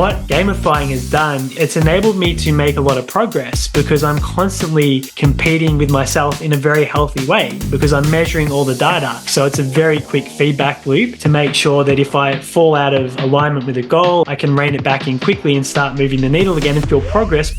What gamifying has done, it's enabled me to make a lot of progress because I'm constantly competing with myself in a very healthy way because I'm measuring all the data. So it's a very quick feedback loop to make sure that if I fall out of alignment with a goal, I can rein it back in quickly and start moving the needle again and feel progress.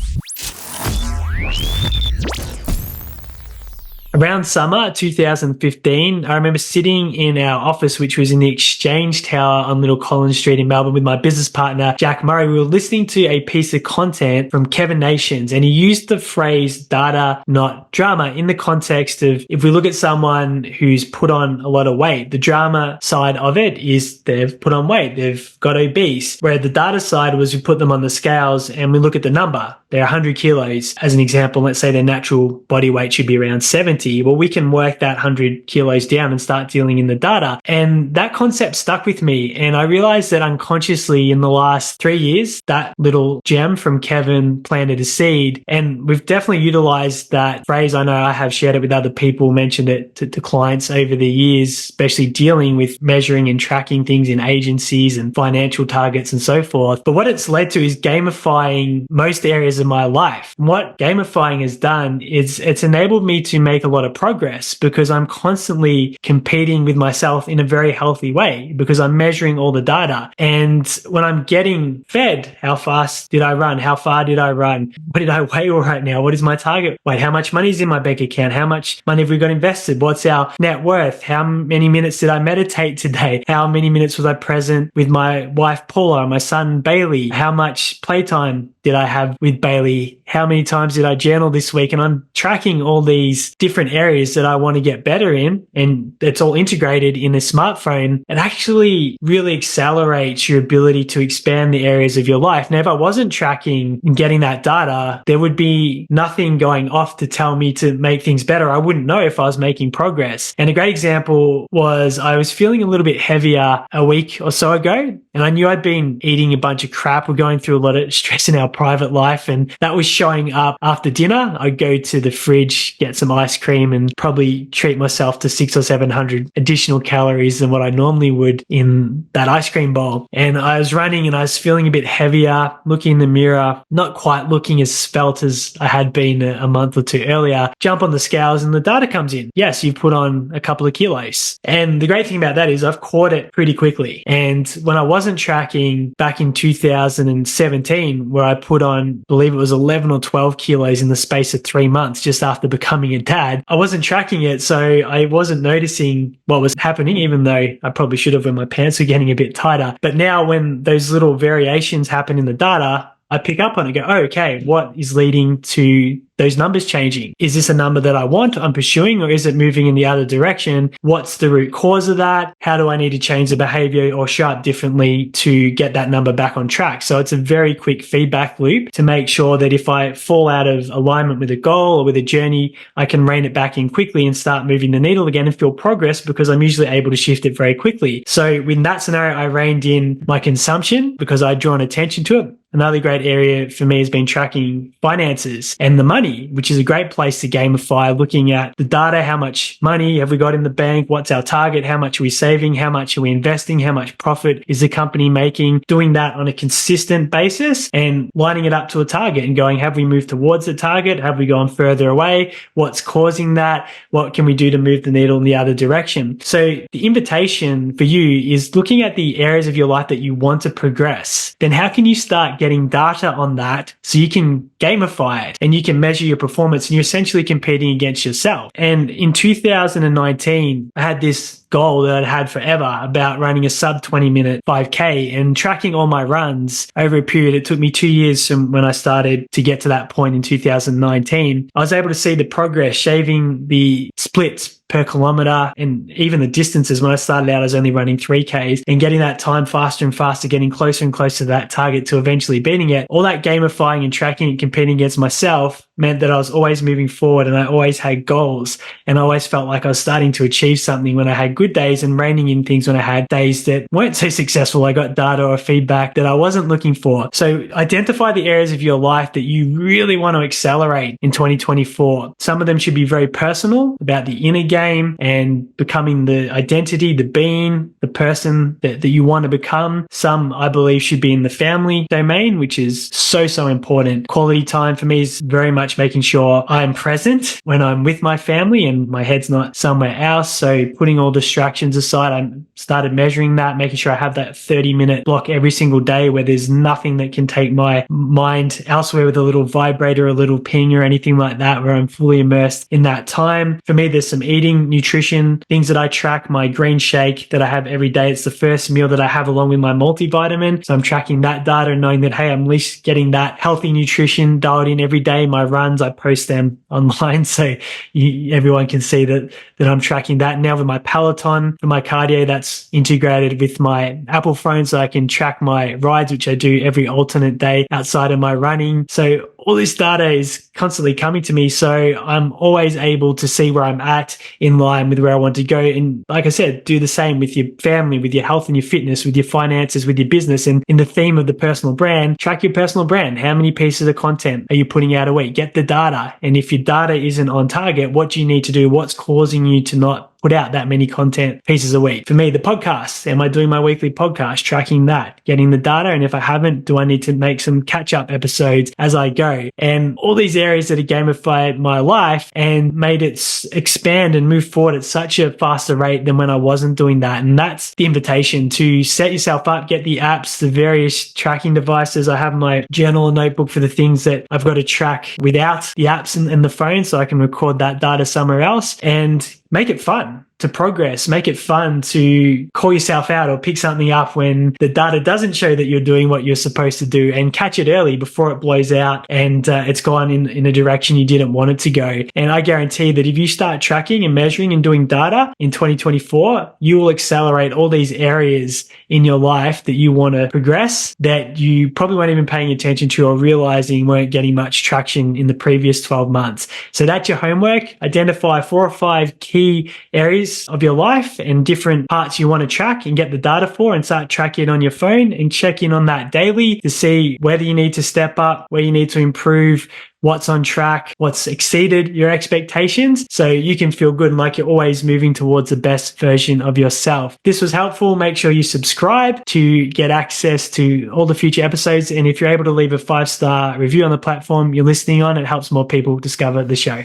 Around summer 2015, I remember sitting in our office, which was in the Exchange Tower on Little Collins Street in Melbourne with my business partner, Jack Murray. We were listening to a piece of content from Kevin Nations, and he used the phrase data, not drama, in the context of if we look at someone who's put on a lot of weight, the drama side of it is they've put on weight, they've got obese, where the data side was we put them on the scales and we look at the number. They're 100 kilos. As an example, let's say their natural body weight should be around 70. Well, we can work that 100 kilos down and start dealing in the data. And that concept stuck with me. And I realized that unconsciously in the last 3 years, that little gem from Kevin planted a seed. And we've definitely utilized that phrase. I know I have shared it with other people, mentioned it to clients over the years, especially dealing with measuring and tracking things in agencies and financial targets and so forth. But what it's led to is gamifying most areas of my life. What gamifying has done is it's enabled me to make a lot of progress because I'm constantly competing with myself in a very healthy way because I'm measuring all the data. And when I'm getting fed, how fast did I run? How far did I run? What did I weigh right now? What is my target weight? How much money is in my bank account? How much money have we got invested? What's our net worth? How many minutes did I meditate today? How many minutes was I present with my wife, Paula, my son, Bailey? How much playtime did I have with Bailey? How many times did I journal this week? And I'm tracking all these different areas that I want to get better in, and it's all integrated in a smartphone. It actually really accelerates your ability to expand the areas of your life. Now, if I wasn't tracking and getting that data, there would be nothing going off to tell me to make things better. I wouldn't know if I was making progress. And a great example was I was feeling a little bit heavier a week or so ago, and I knew I'd been eating a bunch of crap. We're going through a lot of stress in our private life, and that was showing up after dinner. I'd go to the fridge, get some ice cream, and probably treat myself to 600 or 700 additional calories than what I normally would in that ice cream bowl. And I was running and I was feeling a bit heavier, looking in the mirror, not quite looking as svelte as I had been a month or two earlier. Jump on the scales and the data comes in. Yes, you've put on a couple of kilos. And the great thing about that is I've caught it pretty quickly. And when I wasn't tracking back in 2017, where I put on, I believe it was 11 or 12 kilos in the space of 3 months just after becoming a dad, I wasn't tracking it. So I wasn't noticing what was happening, even though I probably should have when my pants were getting a bit tighter. But now when those little variations happen in the data, I pick up on it and go, oh, okay, what is leading to those numbers changing? Is this a number that I want, I'm pursuing, or is it moving in the other direction? What's the root cause of that? How do I need to change the behavior or show up differently to get that number back on track? So it's a very quick feedback loop to make sure that if I fall out of alignment with a goal or with a journey, I can rein it back in quickly and start moving the needle again and feel progress because I'm usually able to shift it very quickly. So in that scenario, I reined in my consumption because I'd drawn attention to it. Another great area for me has been tracking finances and the money, which is a great place to gamify, looking at the data. How much money have we got in the bank? What's our target? How much are we saving? How much are we investing? How much profit is the company making? Doing that on a consistent basis and lining it up to a target and going, have we moved towards the target? Have we gone further away? What's causing that? What can we do to move the needle in the other direction? So the invitation for you is looking at the areas of your life that you want to progress. Then how can you start getting data on that so you can gamify it and you can measure your performance, and you're essentially competing against yourself. And in 2019, I had this goal that I'd had forever about running a sub 20-minute 5K and tracking all my runs over a period. It took me 2 years from when I started to get to that point in 2019. I was able to see the progress, shaving the splits per kilometer and even the distances. When I started out, I was only running 3Ks and getting that time faster and faster, getting closer and closer to that target to eventually beating it. All that gamifying and tracking and competing against myself meant that I was always moving forward and I always had goals and I always felt like I was starting to achieve something when I had good good days and reining in things when I had days that weren't so successful. I got data or feedback that I wasn't looking for. So identify the areas of your life that you really want to accelerate in 2024. Some of them should be very personal, about the inner game and becoming the identity, the being, the person that you want to become. Some, I believe, should be in the family domain, which is so important. Quality time for me is very much making sure I'm present when I'm with my family and my head's not somewhere else. So putting all distractions aside, I started measuring that, making sure I have that 30-minute block every single day where there's nothing that can take my mind elsewhere with a little vibrator, a little ping or anything like that, where I'm fully immersed in that time. For me, there's some eating, nutrition, things that I track, my green shake that I have every day. It's the first meal that I have along with my multivitamin. So I'm tracking that data and knowing that, hey, I'm at least getting that healthy nutrition dialed in every day. My runs, I post them online so everyone can see that I'm tracking that. Now with my Peloton for my cardio, that's integrated with my Apple phone so I can track my rides, which I do every alternate day outside of my running. So all this data is constantly coming to me. So I'm always able to see where I'm at in line with where I want to go. And like I said, do the same with your family, with your health and your fitness, with your finances, with your business. And in the theme of the personal brand, track your personal brand. How many pieces of content are you putting out a week? Get the data. And if your data isn't on target, what do you need to do? What's causing you to not put out that many content pieces a week? For me, the podcast. Am I doing my weekly podcast? Tracking that, getting the data. And if I haven't, do I need to make some catch-up episodes as I go? And all these areas that have gamified my life and made it expand and move forward at such a faster rate than when I wasn't doing that. And that's the invitation to set yourself up, get the apps, the various tracking devices. I have my journal and notebook for the things that I've got to track without the apps and the phone, so I can record that data somewhere else and make it fun to progress. Make it fun to call yourself out or pick something up when the data doesn't show that you're doing what you're supposed to do, and catch it early before it blows out and it's gone in a direction you didn't want it to go. And I guarantee that if you start tracking and measuring and doing data in 2024, you will accelerate all these areas in your life that you want to progress that you probably weren't even paying attention to or realizing weren't getting much traction in the previous 12 months. So that's your homework. Identify 4 or 5 key areas of your life and different parts you want to track and get the data for, and start tracking it on your phone and check in on that daily to see whether you need to step up, where you need to improve, what's on track, what's exceeded your expectations, so you can feel good and like you're always moving towards the best version of yourself. If this was helpful, make sure you subscribe to get access to all the future episodes. And if you're able to leave a 5-star review on the platform you're listening on, it helps more people discover the show.